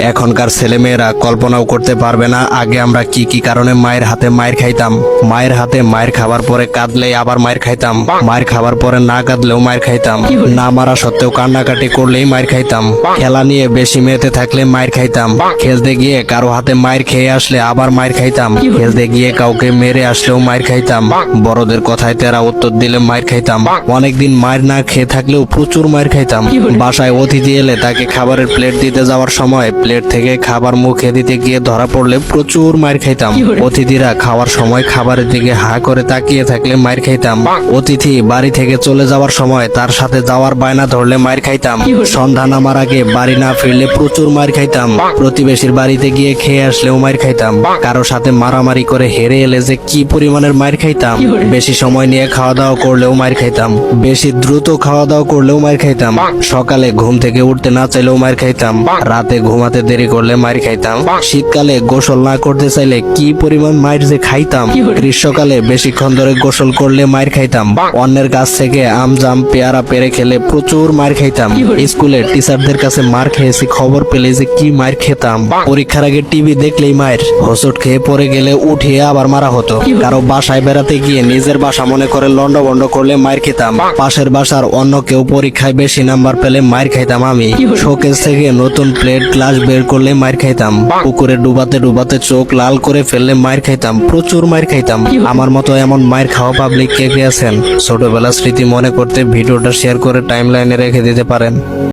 এখনকার ছেলেমেয়েরা কল্পনাও করতে পারবে না আগে আমরা কি কি কারণে মায়ের হাতে মায়ের খাইতাম। মায়ের হাতে মায়ের খাবার পরে কাঁদলে আবার মায়ের খাইতাম, মায়ের খাবার পরে না কাঁদলেও মায়ের খাইতাম, না মারা সত্ত্বেও কান্নাকাটি করলেই মায়ের খাইতাম, খেলা নিয়ে বেশি মেতে থাকলে মায়ের খাইতাম, খেলতে গিয়ে কারো হাতে মায়ের খেয়ে আসলে আবার মায়ের খাইতাম, খেলতে গিয়ে কাউকে মেরে আসলেও মায়ের খাইতাম, বড়দের কথায় তেরা উত্তর দিলে মায়ের খাইতাম, অনেকদিন মায়ের না খেয়ে থাকলেও প্রচুর মায়ের খাইতাম, বাসায় অতিথি এলে তাকে খাবারের প্লেট দিতে যাওয়ার সময় প্লেট থেকে খাবার মুখে দিতে গিয়ে ধরা পড়লে প্রচুর মায়ের খাইতাম, অতিথিরা খাওয়ার সময় খাবারের দিকে হা করে তাকিয়ে থাকলে মায়ের খাইতাম, অতিথি বাড়ি থেকে চলে যাওয়ার সময় তার সাথে যাওয়ার বায়না ধরলে মায়ের খাইতাম, সন্ধ্যা নামার আগে বাড়ি না ফিরলে প্রচুর মায়ের খাইতাম, প্রতিবেশীর বাড়িতে গিয়ে খেয়ে আসলেও মায়ের খাইতাম, কারো সাথে মারামারি করে হেরে এলে যে কি পরিমাণের মায়ের খাইতাম, বেশি সময় নিয়ে খাওয়া দাওয়া করলেও মায়ের খাইতাম, বেশি দ্রুত খাওয়া দাওয়া করলেও মায়ের খাইতাম, সকালে ঘুম থেকে উঠতে না চাইলেও মায়ের খাইতাম, রাতে ঘুমাতে দেরি করলে মায়ের খাইতাম, শীতকালে গোসল না করতে চাইলে কি পরিমাণ মায়ের যে খাইতাম, গ্রীষ্মকালে বেশিক্ষণ ধরে গোসল করলে মায়ের খাইতাম, অন্যের কাছ থেকে আম জাম পেয়ারা পেরে খেলে প্রচুর মায়ের খাইতাম, স্কুলে টিচারদের কাছে মার খেয়েছি খবর পেলে যে কি মায়ের খেতাম, পরীক্ষার আগে টিভি দেখলেই মায়ের, হোঁচট খেয়ে পড়ে গেলে উঠিয়ে আবার মারা হতো, কারো বাসায় বেড়াতে গিয়ে নিজের বাসা মনে করে লন্ডভন্ড করলে মায়ের খেতাম, পাশের বাসার অন্য কেউ পরীক্ষায় বেশি নাম্বার পেলে মায়ের খাইতাম আমি, শোকেস থেকে নতুন প্লেট গ্লাস বের করলে মায়ের খাইতাম, পুকুরে ডুবাতে ডুবাতে চোখ লাল করে ফেললে মায়ের খাইতাম, প্রচুর মায়ের খাইতাম। আমার মতো এমন মায়ের খাওয়া পাবলিক কে কে আছেন? ছোটবেলার স্মৃতি মনে করতে ভিডিওটা শেয়ার করে টাইমলাইনে রেখে দিতে পারেন।